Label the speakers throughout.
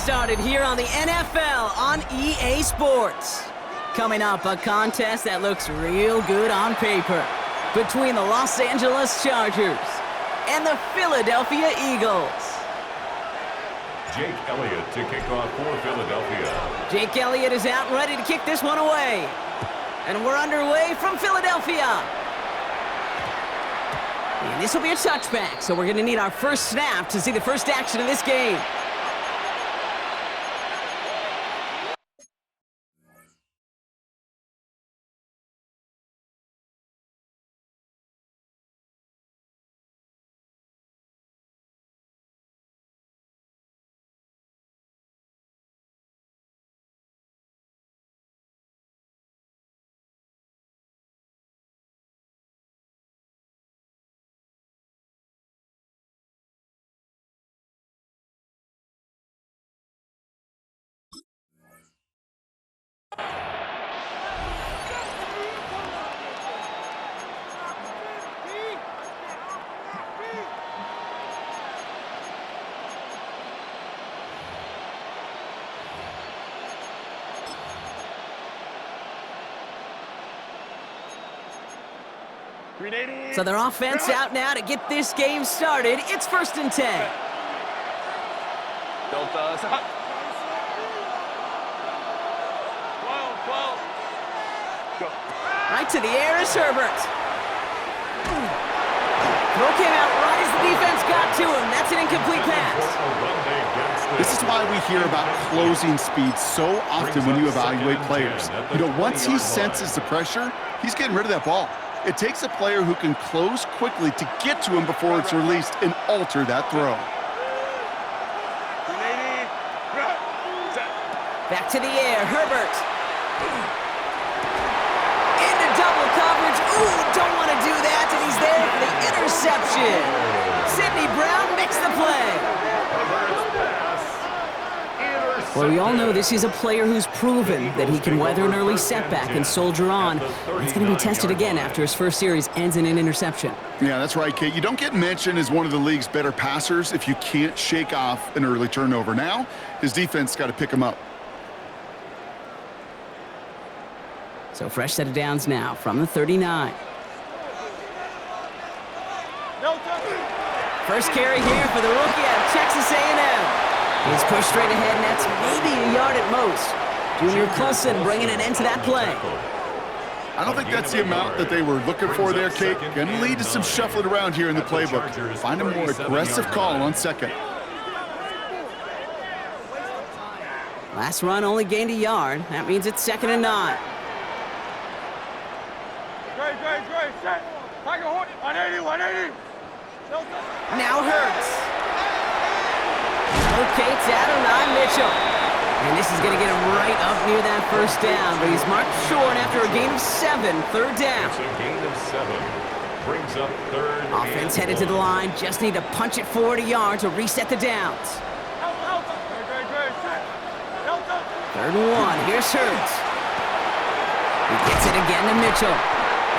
Speaker 1: started here on the NFL on EA Sports. Coming up, a contest that looks real good on paper between the Los Angeles Chargers and the Philadelphia Eagles.
Speaker 2: Jake Elliott to kick off for Philadelphia.
Speaker 1: Jake Elliott is out ready to kick this one away. And we're underway from Philadelphia. And this will be a touchback, so we're going to need our first snap to see the first action of this game. So their offense out now to get this game started. It's 1st and 10. Right to the air is Herbert. Throw came out right as the defense got to him. That's an incomplete pass.
Speaker 3: This is why we hear about closing speed so often when you evaluate players. You know, once he senses the pressure, he's getting rid of that ball. It takes a player who can close quickly to get to him before it's released and alter that throw.
Speaker 1: Back to the air, Herbert. Into double coverage. Ooh, don't want to do that, and he's there for the interception. Sidney Brown makes the play. Well, we all know this is a player who's proven that he can weather an early setback and soldier on. It's going to be tested again after his first series ends in an interception.
Speaker 3: Yeah, that's right, Kate. You don't get mentioned as one of the league's better passers if you can't shake off an early turnover. Now, his defense got to pick him up.
Speaker 1: So fresh set of downs now from the 39. First carry here for the rookie out of Texas A&M. He's pushed straight ahead, and that's maybe a yard at most. Junior Colson bringing an end to that play.
Speaker 3: I don't think that's the amount that they were looking for there, Kate. Going to lead to some shuffling around here in the playbook. Find a more aggressive call on second.
Speaker 1: Last run only gained a yard. That means it's 2nd and 9. Now Hurts. Locates Adonai Mitchell. And this is going to get him right up near that first down. But he's marked short after a gain of 7. 3rd down.
Speaker 2: It's a gain of 7. Brings up 3rd.
Speaker 1: Offense headed to the line. Just need to punch it forward a yard to reset the downs. 3rd and 1. Here's Hurts. He gets it again to Mitchell.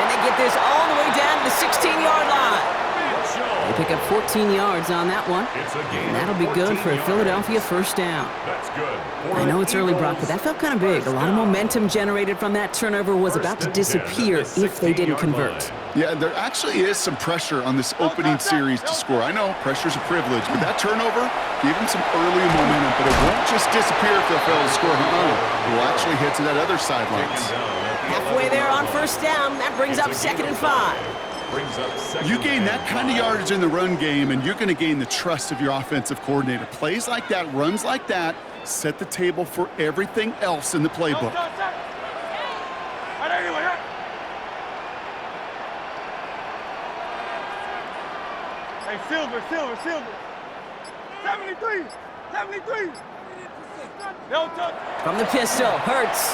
Speaker 1: And they get this all the way down to the 16-yard line. They pick up 14 yards on that one. And that'll be good for a Philadelphia first down.
Speaker 2: That's good.
Speaker 1: I know it's early, Brock, but that felt kind of big. A lot of momentum generated from that turnover was about to disappear if they didn't convert.
Speaker 3: Yeah, there actually is some pressure on this opening series to score. I know pressure's a privilege, but that turnover gave him some early momentum, but it won't just disappear if they'll fail to score. It will actually hit to that other sideline.
Speaker 1: Halfway there on first down. That brings up 2nd and 5.
Speaker 3: You gain that kind of yardage in the run game, and you're going to gain the trust of your offensive coordinator. Plays like that, runs like that, set the table for everything else in the playbook.
Speaker 4: Hey, Silver. 73.
Speaker 1: From the pistol, Hurts.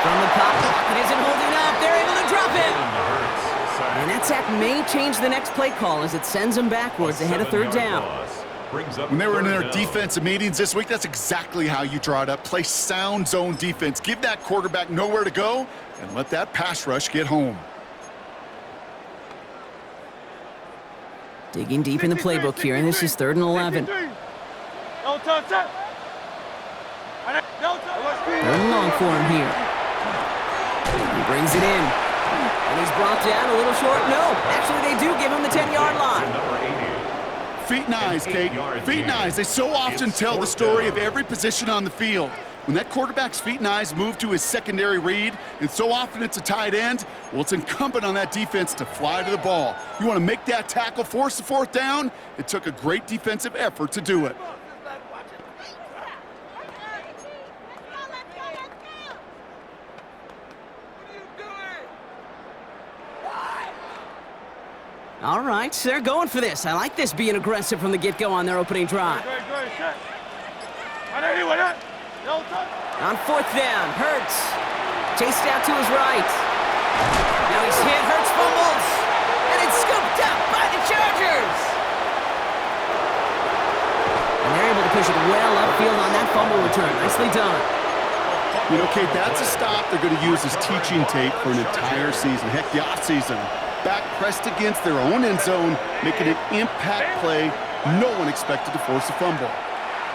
Speaker 1: From the pocket, it isn't holding up. They're able to drop it. And that sack may change the next play call as it sends them backwards ahead of 3rd down.
Speaker 3: When they were in their defensive meetings this week, that's exactly how you draw it up. Play sound zone defense. Give that quarterback nowhere to go and let that pass rush get home.
Speaker 1: Digging deep in the playbook here, and this is 3rd and 11. Third and long for him here. He brings it in. And he's brought down a little short. No, actually they do give him the 10-yard line.
Speaker 3: Feet and eyes, Kate. Feet and eyes. They so often tell the story of every position on the field. When that quarterback's feet and eyes move to his secondary read, and so often it's a tight end, well, it's incumbent on that defense to fly to the ball. You want to make that tackle, force the fourth down? It took a great defensive effort to do it.
Speaker 1: All right, they're going for this. I like this being aggressive from the get-go on their opening drive. On fourth down, Hurts. Chased out to his right. Now he's hit, Hurts fumbles. And it's scooped up by the Chargers. And they're able to push it well upfield on that fumble return. Nicely done.
Speaker 3: You know, Kate, that's a stop they're going to use as teaching tape for an entire season. Heck, the offseason. Back pressed against their own end zone, making an impact play no one expected to force a fumble.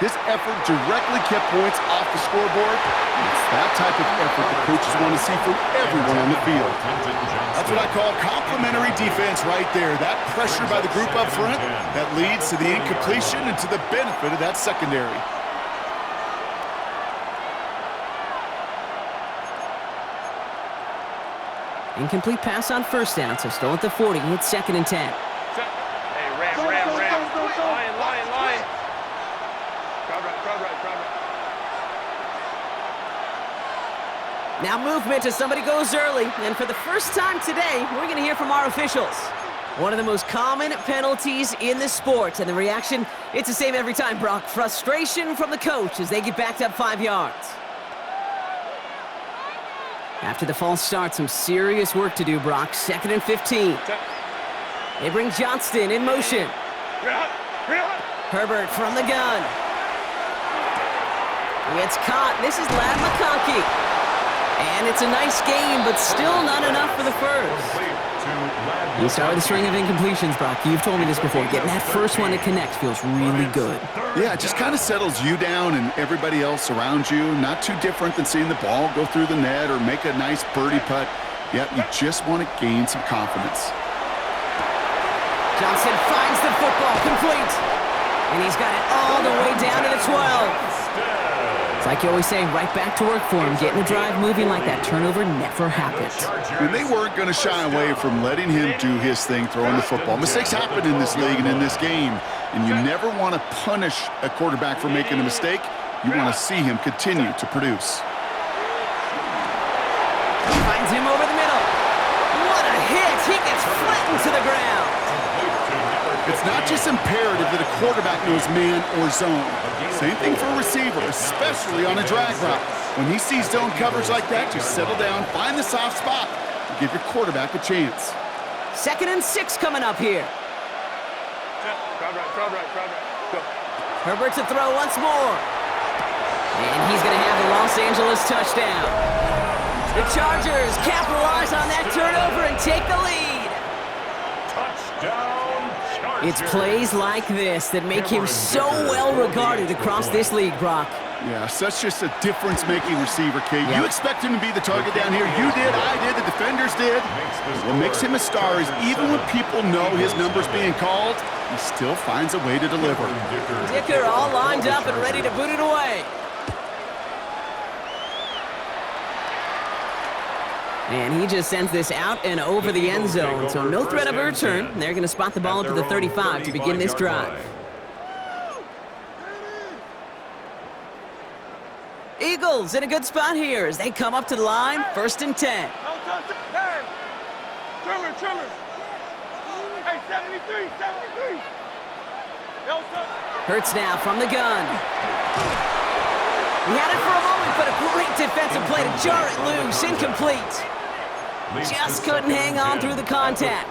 Speaker 3: His effort directly kept points off the scoreboard. It's that type of effort the coaches want to see from everyone on the field. That's what I call complimentary defense right there. That pressure by the group up front that leads to the incompletion and to the benefit of that secondary.
Speaker 1: Incomplete pass on first down, so still at the 40. It's 2nd and 10.
Speaker 4: Hey, ram. Line. Crowd right.
Speaker 1: Now movement as somebody goes early. And for the first time today, we're going to hear from our officials. One of the most common penalties in the sport. And the reaction, it's the same every time, Brock. Frustration from the coach as they get backed up 5 yards. After the false start, some serious work to do, Brock. 2nd and 15. They bring Johnston in motion. Herbert from the gun. It's caught. This is Ladd McConkey. And it's a nice game, but still not enough for the first. You start with a string of incompletions, Brock. You've told me this before. Getting that first one to connect feels really good.
Speaker 3: Yeah, it just kind of settles you down and everybody else around you. Not too different than seeing the ball go through the net or make a nice birdie putt. Yeah, you just want to gain some confidence.
Speaker 1: Johnson finds the football complete. And he's got it all the way down to the 12. It's like you always say, right back to work for him. Getting the drive moving like that turnover never happens.
Speaker 3: And they weren't going to shy away from letting him do his thing throwing the football. Mistakes happen in this league and in this game. And you never want to punish a quarterback for making a mistake. You want to see him continue to produce.
Speaker 1: Finds him over the middle. What a hit! He gets flattened to the ground.
Speaker 3: It's not just imperative that a quarterback knows man or zone. Same thing for a receiver, especially on a drag route. When he sees zone coverage like that, just settle down, find the soft spot, and give your quarterback a chance.
Speaker 1: 2nd and 6 coming up here.
Speaker 4: Crowd right. Go.
Speaker 1: Herbert to throw once more. And he's going to have the Los Angeles touchdown. The Chargers capitalize on that turnover and take the lead.
Speaker 2: Touchdown, Chargers.
Speaker 1: It's plays like this that make him so well regarded across this league, Brock.
Speaker 3: Yeah, such just a difference-making receiver, Kate. You expect him to be the target down here. You did, I did, the defenders did. What makes him a star is even when people know his number's being called, he still finds a way to deliver.
Speaker 1: Dicker all lined up and ready to boot it away. And he just sends this out and over the end zone, so no threat of a return. They're going to spot the ball up to the 35 to begin this drive. Eagles in a good spot here as they come up to the line, 1st and 10.
Speaker 4: Tremor. Hey, 73.
Speaker 1: Hurts now from the gun. He had it for a moment, but a great defensive play to jar it loose, incomplete. Just couldn't hang on through the contact.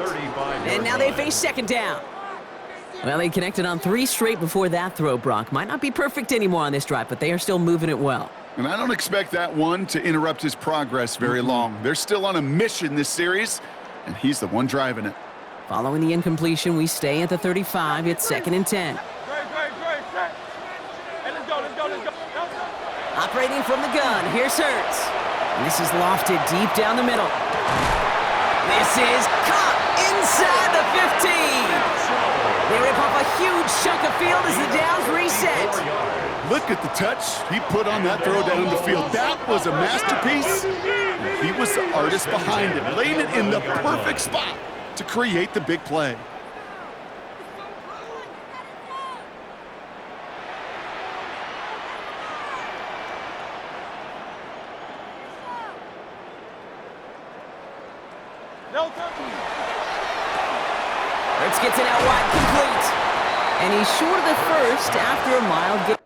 Speaker 1: And now they face 2nd down. Well, they connected on 3 straight before that throw, Brock. Might not be perfect anymore on this drive, but they are still moving it well.
Speaker 3: And I don't expect that one to interrupt his progress very long. They're still on a mission this series, and he's the one driving it.
Speaker 1: Following the incompletion, we stay at the 35. It's 2nd and 10.
Speaker 4: let's go, let's go.
Speaker 1: Operating from the gun, here's Hurts. And this is lofted deep down the middle. This is caught inside the 15. They rip off a huge chunk of field as the downs reset.
Speaker 3: Look at the touch he put on that throw down the field. That was a masterpiece. He was the artist behind it, laying it in the perfect spot to create the big play.
Speaker 1: Hurts gets it out wide, complete. And he's short of the first after a mild gain.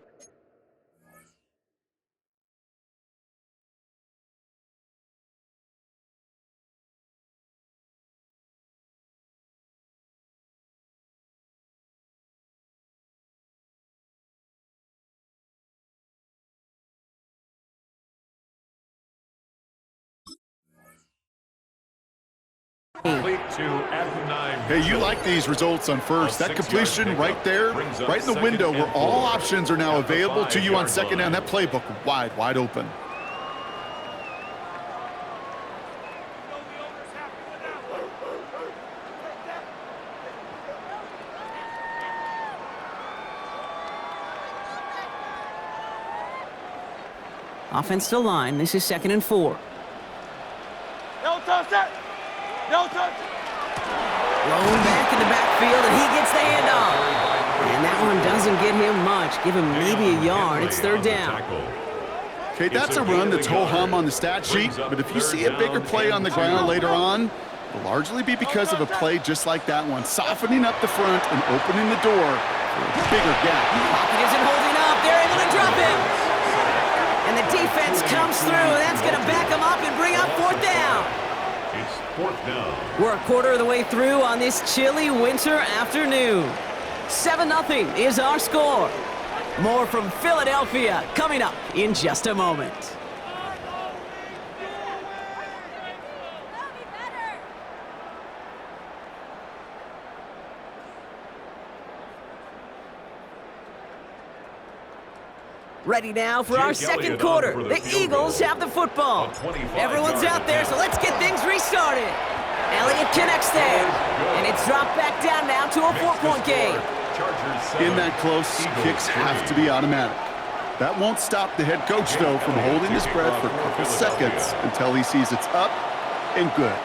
Speaker 3: Hey, you like these results on first. That completion right there, right in the window where all options are now available to you on second down. That playbook wide open.
Speaker 1: Offensive line, this is 2nd and 4.
Speaker 4: No touch that. No touch.
Speaker 1: Rolling back in the backfield, and he gets the handoff. And that one doesn't get him much. Give him maybe a yard. It's 3rd down.
Speaker 3: Okay, that's a run that's ho-hum on the stat sheet, but if you see a bigger play on the ground later on, it'll largely be because of a play just like that one, softening up the front and opening the door for a bigger gap.
Speaker 1: Pocket isn't holding up. They're able to drop him. And the defense comes through. That's going to back him up and bring up 4th down.
Speaker 2: It's 4th down.
Speaker 1: We're a quarter of the way through on this chilly winter afternoon. 7-0 is our score. More from Philadelphia coming up in just a moment. Ready now for our second quarter. The Eagles have the football. Everyone's out there, so let's get things restarted. Elliott connects there, and it's dropped back down now to a 4-point game.
Speaker 3: In that close, kicks have to be automatic. That won't stop the head coach, though, from holding his breath for a couple seconds until he sees it's up and good.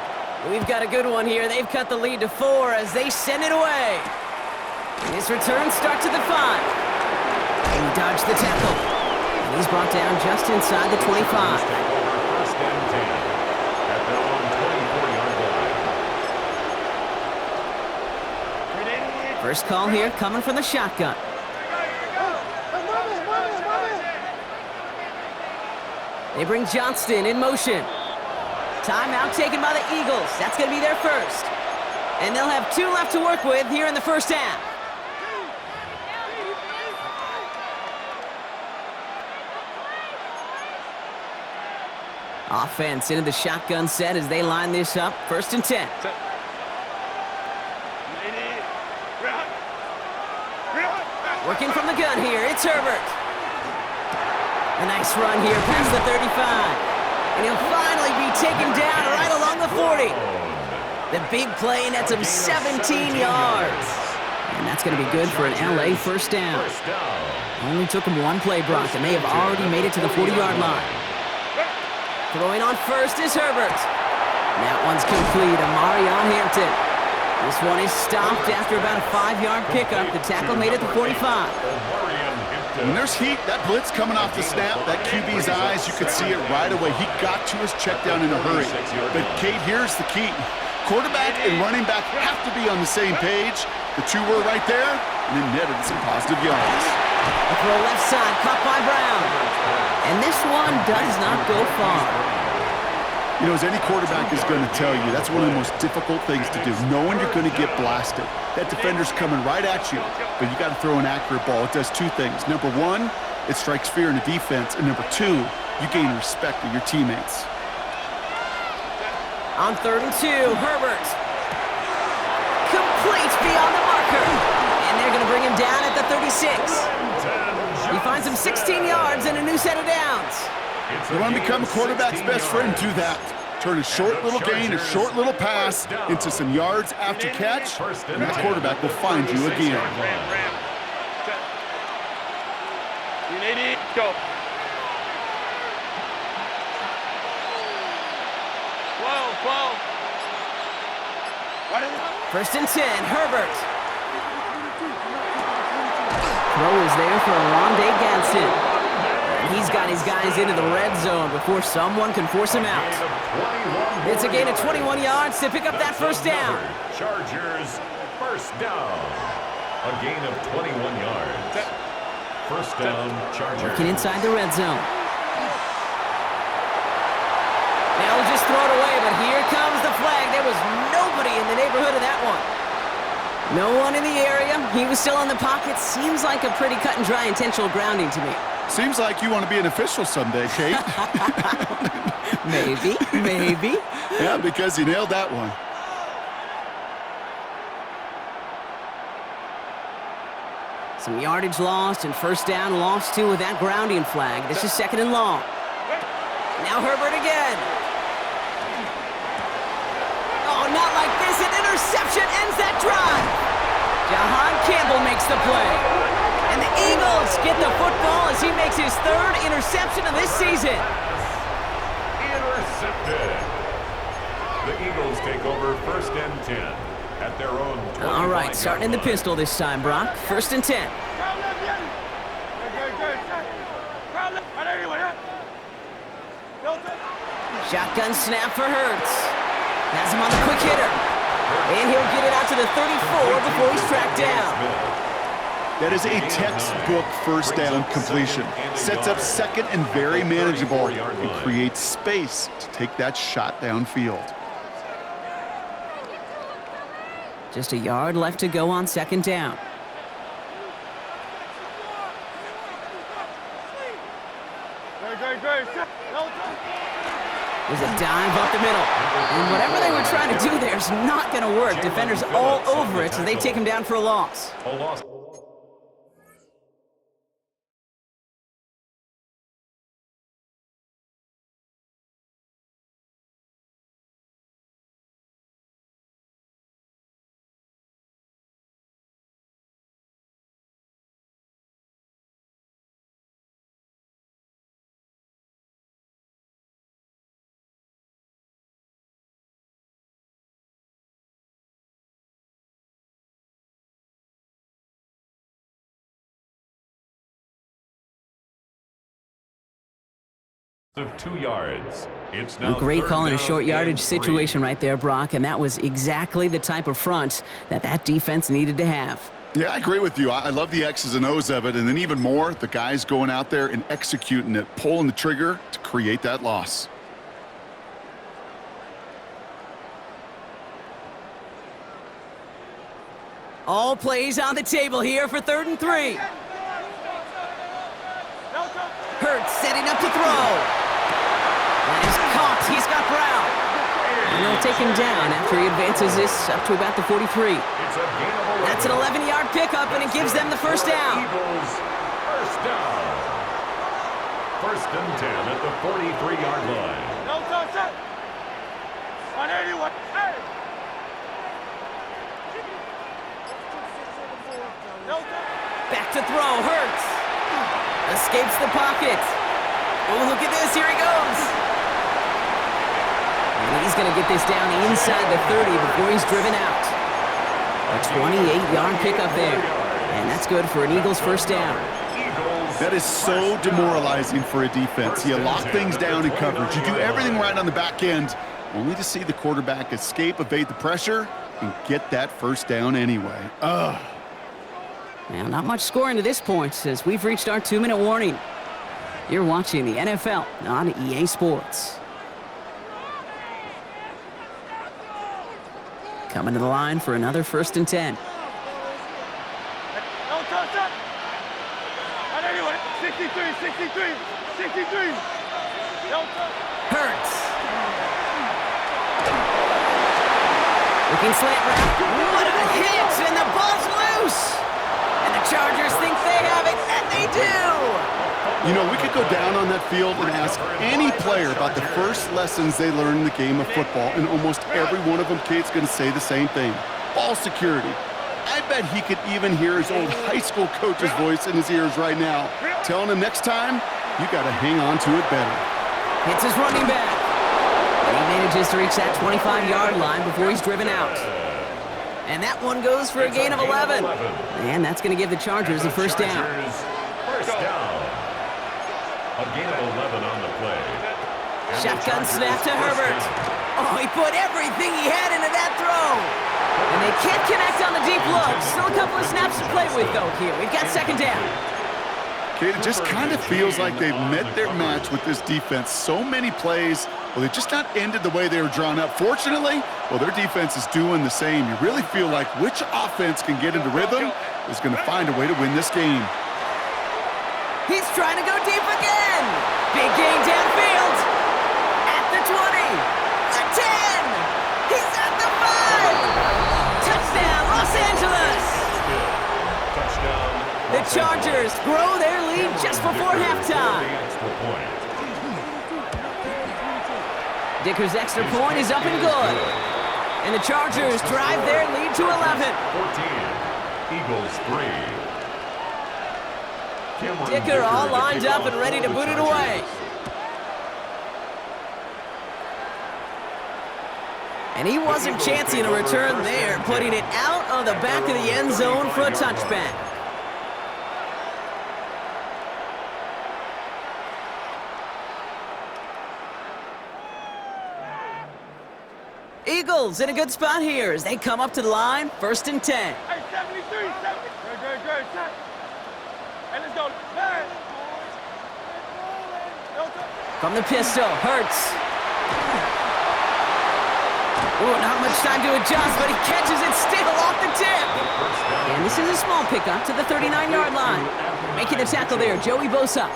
Speaker 1: We've got a good one here. They've cut the lead to 4 as they send it away. His return starts at the 5. He dodged the tackle. And he's brought down just inside the 25.
Speaker 2: First and 10 at their own 24-yard line.
Speaker 1: First call here coming from the shotgun. They bring Johnston in motion. Timeout taken by the Eagles. That's going to be their first. And they'll have 2 left to work with here in the first half. Offense into the shotgun set as they line this up. 1st and 10. Working from the gun here, it's Herbert. A nice run here past the 35. And he'll finally be taken down right along the 40. The big play nets him 17 yards. And that's going to be good for an LA first down. Only took him 1 play, Brock, and they have already made it to the 40-yard line. Throwing on first is Herbert. And that one's complete. Amarion Hampton. This one is stopped after about a 5-yard pickup. The tackle made it to 45.
Speaker 3: When there's heat, that blitz coming off the snap, that QB's eyes, you could see it right away. He got to his check down in a hurry. But, Kate, here's the key. Quarterback and running back have to be on the same page. The 2 were right there, and then netted some positive yards.
Speaker 1: A throw left side, caught by Brown. And this one does not go far.
Speaker 3: You know, as any quarterback is going to tell you, that's one of the most difficult things to do, knowing you're going to get blasted. That defender's coming right at you, but you got to throw an accurate ball. It does 2 things. Number 1, it strikes fear in the defense, and number 2, you gain respect of your teammates.
Speaker 1: On 3rd and 2, Herbert. Complete beyond the marker. And they're going to bring him down at the 36. He finds him 16 yards and a new set of downs.
Speaker 3: You want to become a quarterback's best friend, do that. Turn a short little gain, a short little pass into some yards after catch, and that quarterback will find you again.
Speaker 4: You need it. Go. 12.
Speaker 1: First and 10, Herbert. Throw is there for Rondé Gadsden. He's got his guys into the red zone before someone can force him out. It's a gain of 21 yards to pick up that first down.
Speaker 2: Chargers, first down. A gain of 21 yards. First down, Chargers.
Speaker 1: Working inside the red zone. Now we'll just throw it away, but here comes the flag. There was nobody in the neighborhood of that one. No one in the area. He was still in the pocket. Seems like a pretty cut and dry intentional grounding to me.
Speaker 3: Seems like you want to be an official someday, Kate.
Speaker 1: Maybe.
Speaker 3: Yeah, because you nailed that one.
Speaker 1: Some yardage lost and first down lost too with that grounding flag. This is second and long. Now Herbert again. Oh, not like this. An interception ends that drive. Jahan Campbell makes the play. And the Eagles get the football as he makes his third interception of this season.
Speaker 2: Intercepted. The Eagles take over first and 10 at their own 25.
Speaker 1: All right, starting in the pistol this time, Brock. First and 10. Shotgun snap for Hurts. Has him on the quick hitter. And he'll get it out to the 34 before he's tracked down.
Speaker 3: That is a textbook first down completion. Sets up second and very manageable and creates space to take that shot downfield.
Speaker 1: Just a yard left to go on second down. There's a dive up the middle. And whatever they were trying to do there is not going to work. Defenders all over it, so they take him down for a loss.
Speaker 2: Of 2 yards. It's now
Speaker 1: A great call in a short yardage
Speaker 2: and 3.
Speaker 1: situation right there, Brock, and that was exactly the type of front that defense needed to have.
Speaker 3: Yeah, I agree with you. I love the X's and O's of it, and then even more, the guys going out there and executing it, pulling the trigger to create that loss.
Speaker 1: All plays on the table here for 3rd and 3. Hurts setting up to throw. And he's caught. He's got Brown. And they'll take him down after he advances this up to about the 43. That's an 11-yard pickup, and it gives them the first down.
Speaker 2: Eagles, first down. First and 10 at the 43-yard line.
Speaker 4: No touch it. On anyone. Hey. No touch.
Speaker 1: Back to throw. Hurts. Escapes the pocket. Oh, look at this. Here he goes. And he's going to get this down inside the 30 before he's driven out. A 28-yard pickup there. And that's good for an Eagles first down.
Speaker 3: That is so demoralizing for a defense. You lock things down in coverage. You do everything right on the back end, only to see the quarterback escape, evade the pressure, and get that first down anyway. Ugh.
Speaker 1: Now, not much scoring to this point as we've reached our 2-minute warning. You're watching the NFL on EA Sports. Coming to the line for another first and 10.
Speaker 4: No touch it. On anyone. 63. No touch.
Speaker 1: Hurts. Looking slant route. What a hit! And the ball's loose! And the Chargers think they have it, and they do!
Speaker 3: You know, we could go down on that field and ask any player about the first lessons they learned in the game of football, and almost every one of them, Kate's going to say the same thing. Ball security. I bet he could even hear his old high school coach's voice in his ears right now, telling him next time, you got to hang on to it better.
Speaker 1: Hits his running back. And he manages to reach that 25-yard line before he's driven out. And that one goes for a gain of 11. And that's going to give the Chargers a first down.
Speaker 2: First down. A gain of 11 on the play.
Speaker 1: Shotgun snap to Herbert. Oh, he put everything he had into that throw. And they can't connect on the deep look. Still a couple of snaps to play with, though, here. We've got second down.
Speaker 3: Kate, it just kind of feels like they've met their match with this defense. So many plays, well, they just not ended the way they were drawn up. Fortunately, well, their defense is doing the same. You really feel like which offense can get into rhythm is going to find a way to win this game.
Speaker 1: He's trying to go deep again. Big gain downfield. At the 20. The 10. He's at the 5. Touchdown, Los Angeles.
Speaker 2: Touchdown.
Speaker 1: The Chargers grow their lead just before halftime. Dicker's extra point is up and good. And the Chargers drive their lead to 11.
Speaker 2: 14. Eagles 3.
Speaker 1: Dicker all lined up and ready to boot it away. And he wasn't chancing a return there, putting it out of the back of the end zone for a touchback. Eagles in a good spot here as they come up to the line, 1st and 10.
Speaker 4: Hey, 73, 70. Good. Hey, let's go. Hey.
Speaker 1: From the pistol, Hurts. Ooh, not much time to adjust, but he catches it still off the tip. And this is a small pickup to the 39-yard line. Making the tackle there, Joey Bosa.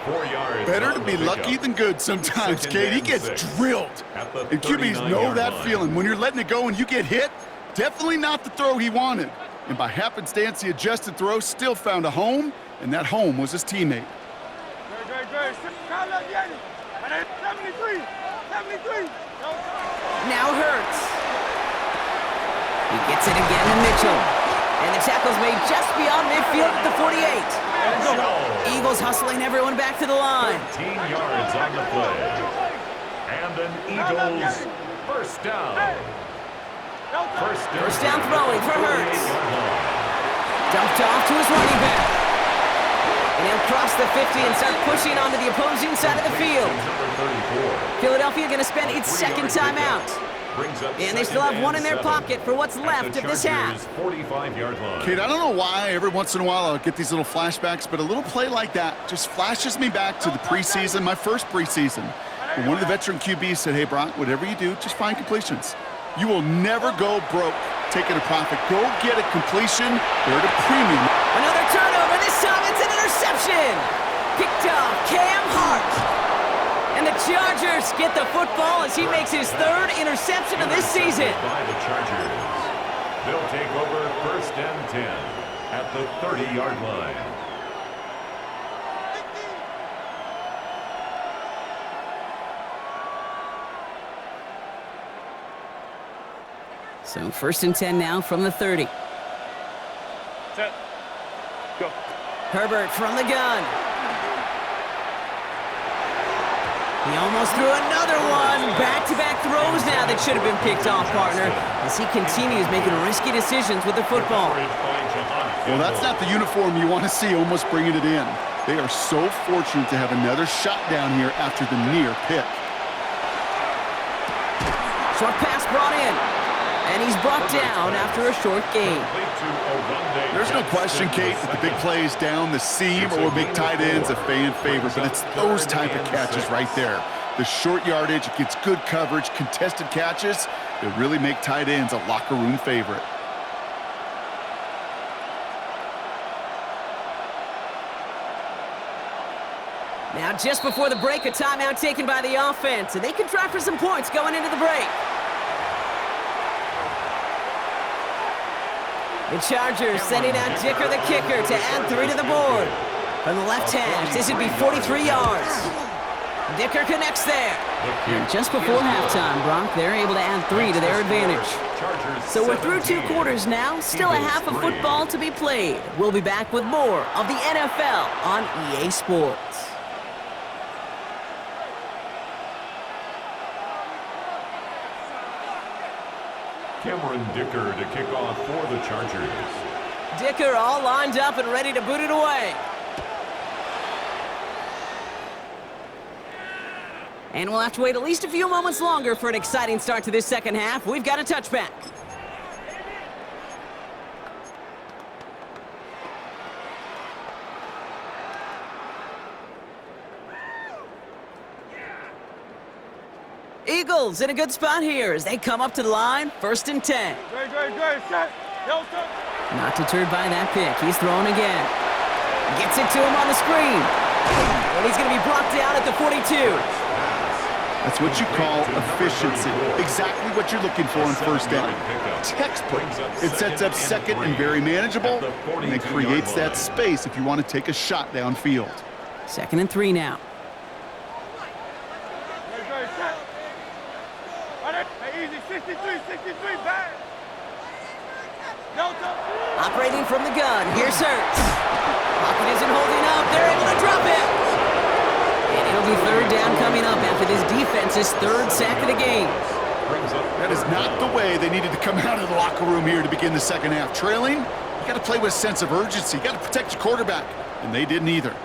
Speaker 2: 4 yards.
Speaker 3: Better to be lucky than good sometimes, Kate. He gets drilled. And QBs know that feeling. When you're letting it go and you get hit, definitely not the throw he wanted. And by happenstance, the adjusted throw still found a home, and that home was his teammate.
Speaker 4: Good. 73.
Speaker 1: Now Hurts. He gets it again to Mitchell. And the tackle's made just beyond midfield at the 48. Eagles hustling everyone back to the line.
Speaker 2: 15 yards on the play. And an Eagles first down.
Speaker 1: First down throwing for Hurts. Dumped off to his running back. And he'll cross the 50 and start pushing onto the opposing side of the field. Philadelphia going to spend its second timeout. And they still have one in their pocket for what's left of this half.
Speaker 2: 45-yard line.
Speaker 3: Kate, I don't know why every once in a while I'll get these little flashbacks, but a little play like that just flashes me back to the preseason, my first preseason. And one of the veteran QBs said, hey, Brock, whatever you do, just find completions. You will never go broke taking a profit. Go get a completion. They're at a premium.
Speaker 1: Another turnover. This time it's an interception. Picked off Cam Hart. And the Chargers get the football as he makes his 3rd interception of this season.
Speaker 2: By the Chargers. They'll take over 1st and 10 at the 30-yard line.
Speaker 1: So 1st and 10 now from the 30.
Speaker 4: Set. Go.
Speaker 1: Herbert from the gun. He almost threw another one. Back-to-back throws now that should have been picked off, partner, as he continues making risky decisions with the football.
Speaker 3: Well, that's not the uniform you want to see almost bringing it in. They are so fortunate to have another shot down here after the near pick.
Speaker 1: Short pass brought in. And he's brought down after a short gain.
Speaker 3: There's no question, Kate, that the big plays down the seam or big tight ends a fan favorite, but it's those type of catches right there. The short yardage, it gets good coverage, contested catches that really make tight ends a locker room favorite.
Speaker 1: Now, just before the break, a timeout taken by the offense, and they can try for some points going into the break. The Chargers sending out Dicker the kicker to add 3 to the board. From the left hash, this would be 43 yards. Dicker connects there. And just before halftime, Brock, they're able to add 3 to their advantage. So we're through 2 quarters now, still a half of football to be played. We'll be back with more of the NFL on EA Sports.
Speaker 2: Cameron Dicker to kick off for the Chargers.
Speaker 1: Dicker all lined up and ready to boot it away. And we'll have to wait at least a few moments longer for an exciting start to this second half. We've got a touchback. Eagles in a good spot here as they come up to the line, 1st and 10.
Speaker 4: Great, set.
Speaker 1: Not deterred by that pick. He's throwing again. Gets it to him on the screen. And he's going to be brought down at the 42.
Speaker 3: That's what you call efficiency. Exactly what you're looking for in first down. Textbook. It sets up second and very manageable, and it creates that space if you want to take a shot downfield.
Speaker 1: 2nd and 3 now.
Speaker 4: Great, set. Easy, 63, back.
Speaker 1: Operating from the gun, here's Hurts. Pocket isn't holding up, they're able to drop it. And it'll be 3rd down coming up after this defense's 3rd sack of the game.
Speaker 3: That is not the way they needed to come out of the locker room here to begin the second half. Trailing, you got to play with a sense of urgency. You got to protect your quarterback, and they didn't either.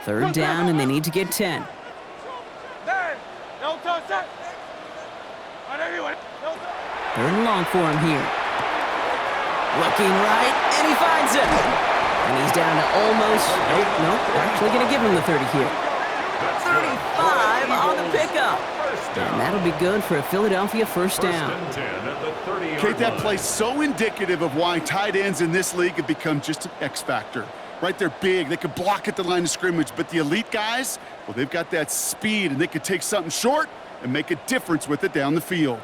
Speaker 1: Third down, and they need to get 10. Third and long for him here. Looking right, and he finds it. And he's down to almost, nope, actually going to give him the 30 here. 35 on the pickup. And that'll be good for a Philadelphia first down.
Speaker 3: Kate, that play's so indicative of why tight ends in this league have become just an X factor. Right, they're big, they can block at the line of scrimmage, but the elite guys, well, they've got that speed, and they could take something short and make a difference with it down the field.